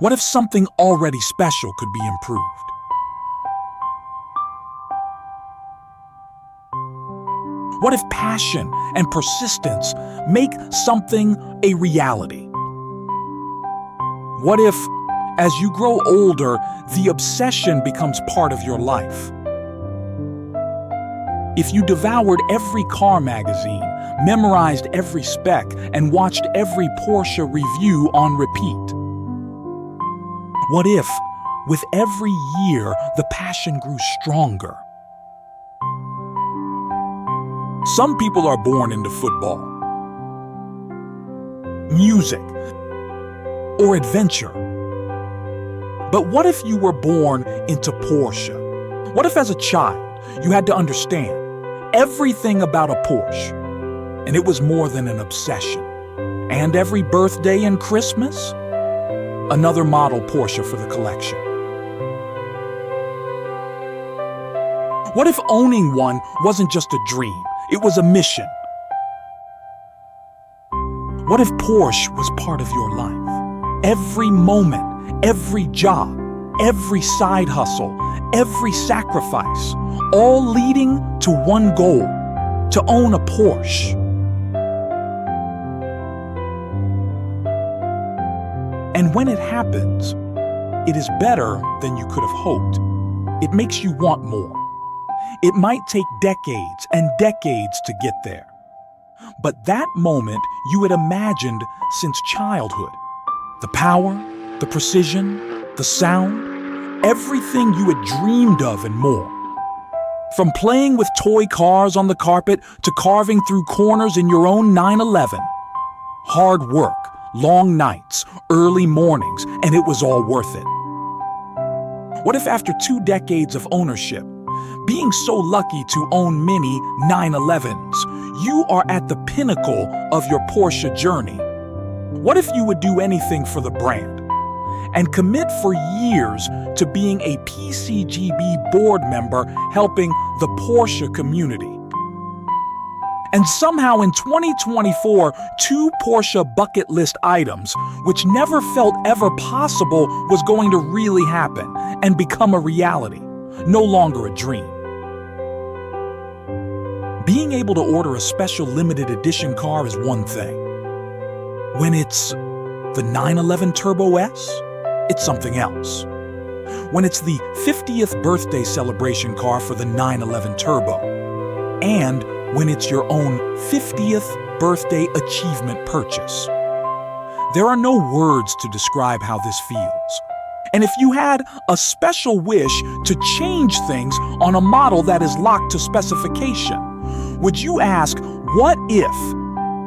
What if something already special could be improved? What if passion and persistence make something a reality? What if, as you grow older, the obsession becomes part of your life? If you devoured every car magazine, memorized every spec, and watched every Porsche review on repeat? What if, with every year, the passion grew stronger? Some people are born into football, music, or adventure. But what if you were born into Porsche? What if as a child you had to understand everything about a Porsche, and it was more than an obsession? And every birthday and Christmas, another model Porsche for the collection. What if owning one wasn't just a dream, it was a mission? What if Porsche was part of your life? Every moment, every job, every side hustle, every sacrifice, all leading to one goal: to own a Porsche. And when it happens, it is better than you could have hoped. It makes you want more. It might take decades and decades to get there. But that moment you had imagined since childhood, the power, the precision, the sound, everything you had dreamed of and more. From playing with toy cars on the carpet to carving through corners in your own 911. Hard work, long nights, early mornings, and it was all worth it. What if after 2 decades of ownership, being so lucky to own many 911s, you are at the pinnacle of your Porsche journey? What if you would do anything for the brand and commit for years to being a PCGB board member helping the Porsche community? And somehow in 2024, 2 Porsche bucket list items, which never felt ever possible, was going to really happen and become a reality, no longer a dream. Being able to order a special limited edition car is one thing. When it's the 911 Turbo S, it's something else. When it's the 50th birthday celebration car for the 911 Turbo, and when it's your own 50th birthday achievement purchase. There are no words to describe how this feels. And if you had a special wish to change things on a model that is locked to specification, would you ask, what if?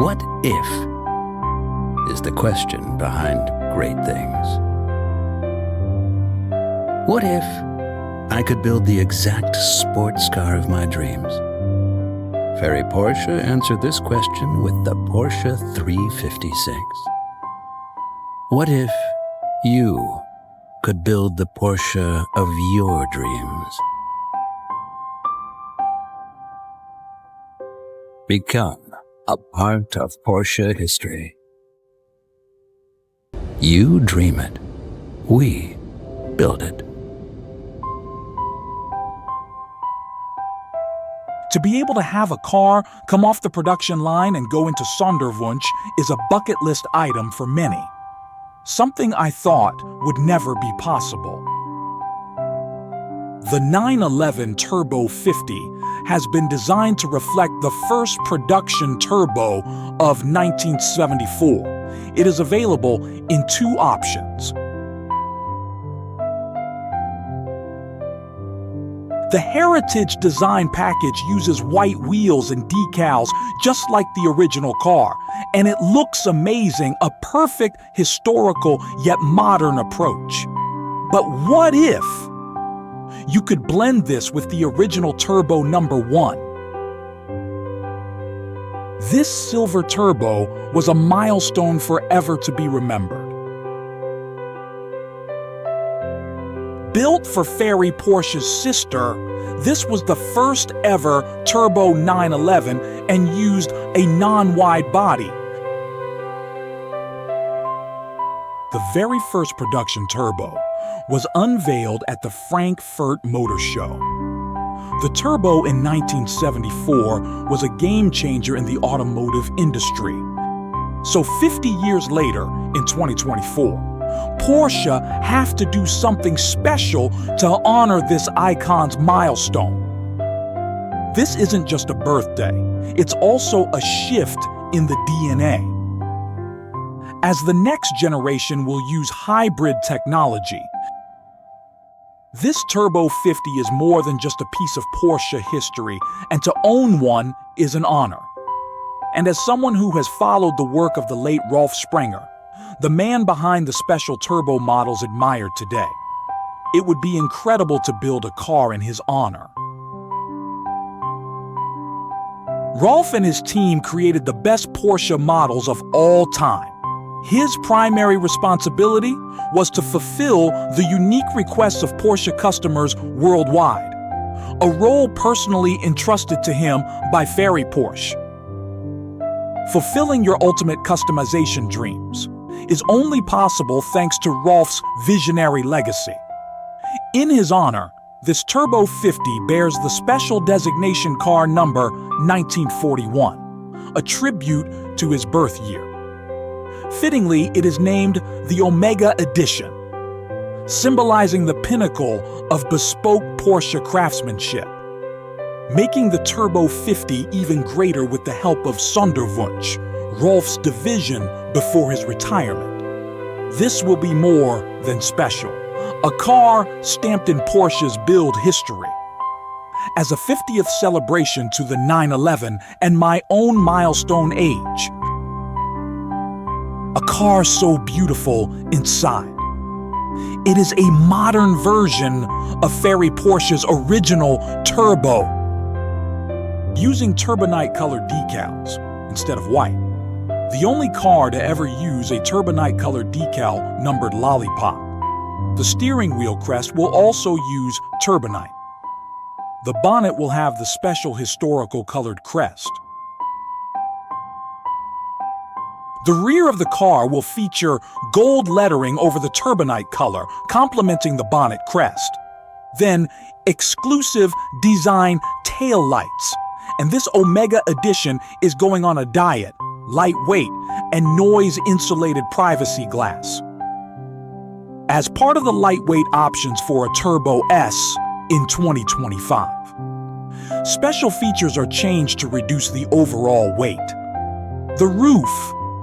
What if is the question behind great things. What if I could build the exact sports car of my dreams? Ferry Porsche answered this question with the Porsche 356. What if you could build the Porsche of your dreams? Become a part of Porsche history. You dream it. We build it. To be able to have a car come off the production line and go into Sonderwunsch is a bucket list item for many. Something I thought would never be possible. The 911 Turbo 50 has been designed to reflect the first production turbo of 1974. It is available in 2 options. The Heritage Design Package uses white wheels and decals just like the original car, and it looks amazing, a perfect historical yet modern approach. But what if you could blend this with the original Turbo number 1? This silver Turbo was a milestone forever to be remembered. Built for Ferry Porsche's sister, this was the first ever Turbo 911 and used a non-wide body. the very first production turbo, was unveiled at the Frankfurt Motor Show. The Turbo in 1974 was a game-changer in the automotive industry. So 50 years later, in 2024, Porsche have to do something special to honor this icon's milestone. This isn't just a birthday, it's also a shift in the DNA. As the next generation will use hybrid technology, this Turbo 50 is more than just a piece of Porsche history, and to own one is an honor. And as someone who has followed the work of the late Rolf Sprenger, the man behind the special turbo models admired today, it would be incredible to build a car in his honor. Rolf and his team created the best Porsche models of all time. His primary responsibility was to fulfill the unique requests of Porsche customers worldwide, a role personally entrusted to him by Ferry Porsche. Fulfilling your ultimate customization dreams is only possible thanks to Rolf's visionary legacy. In his honor, this Turbo 50 bears the special designation car number 1941, a tribute to his birth year. Fittingly, it is named the Omega Edition, symbolizing the pinnacle of bespoke Porsche craftsmanship, making the Turbo 50 even greater with the help of Sonderwunsch, Rolf's division before his retirement. This will be more than special, a car stamped in Porsche's build history. As a 50th celebration to the 911 and my own milestone age, a car so beautiful inside. It is a modern version of Ferry Porsche's original Turbo, using turbonite-colored decals instead of white. The only car to ever use a turbonite-colored decal numbered Lollipop. The steering wheel crest will also use turbonite. The bonnet will have the special historical colored crest. The rear of the car will feature gold lettering over the turbonite color, complementing the bonnet crest. Then, exclusive design tail lights. And this Omega Edition is going on a diet, lightweight, and noise-insulated privacy glass. As part of the lightweight options for a Turbo S in 2025, special features are changed to reduce the overall weight. The roof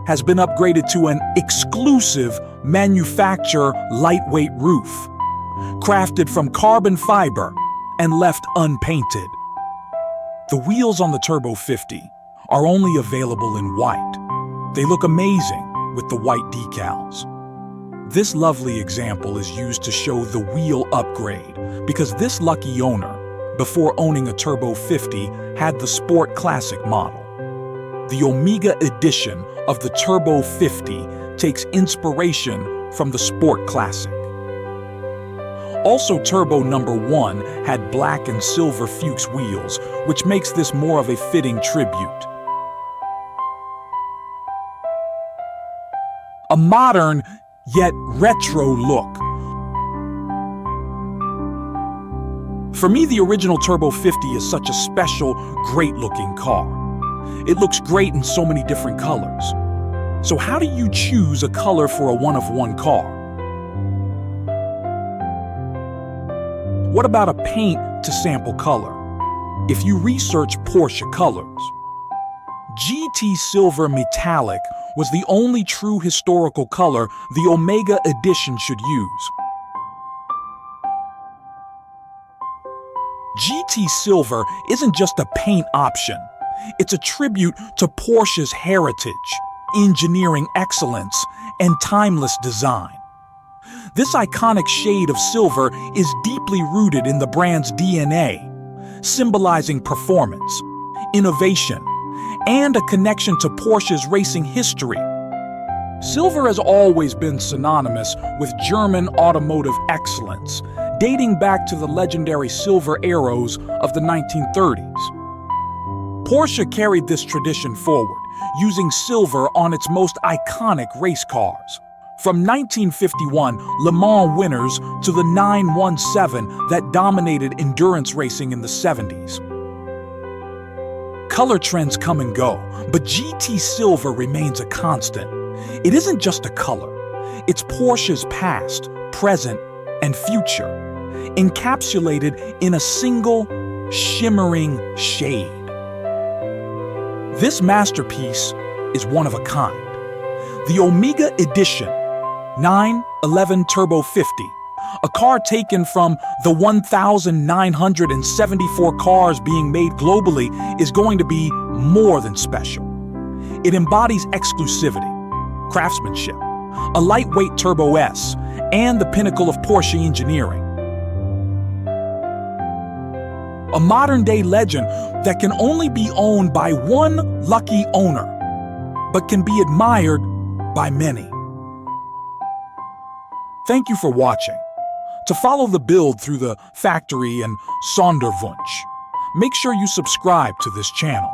has been upgraded to an exclusive Manufaktur lightweight roof, crafted from carbon fiber and left unpainted. The wheels on the Turbo 50 are only available in white. They look amazing with the white decals. This lovely example is used to show the wheel upgrade because this lucky owner, before owning a Turbo 50, had the Sport Classic model. The Omega Edition of the Turbo 50 takes inspiration from the Sport Classic. Also, Turbo number 1 had black and silver Fuchs wheels, which makes this more of a fitting tribute. A modern, yet retro look. For me, the original Turbo 50 is such a special, great-looking car. It looks great in so many different colors. So how do you choose a color for a one-of-one car? What about a paint to sample color? If you research Porsche colors, GT Silver Metallic was the only true historical color the Omega Edition should use. GT Silver isn't just a paint option. It's a tribute to Porsche's heritage, engineering excellence, and timeless design. This iconic shade of silver is deeply rooted in the brand's DNA, symbolizing performance, innovation, and a connection to Porsche's racing history. Silver has always been synonymous with German automotive excellence, dating back to the legendary Silver Arrows of the 1930s. Porsche carried this tradition forward, using silver on its most iconic race cars, From 1951 Le Mans winners to the 917 that dominated endurance racing in the 70s. Color trends come and go, but GT Silver remains a constant. It isn't just a color. It's Porsche's past, present, and future, encapsulated in a single, shimmering shade. This masterpiece is one of a kind. The Omega Edition 911 Turbo 50, a car taken from the 1,974 cars being made globally, is going to be more than special. It embodies exclusivity, craftsmanship, a lightweight Turbo S, and the pinnacle of Porsche engineering. A modern-day legend that can only be owned by one lucky owner, but can be admired by many. Thank you for watching. To follow the build through the factory and Sonderwunsch, make sure you subscribe to this channel.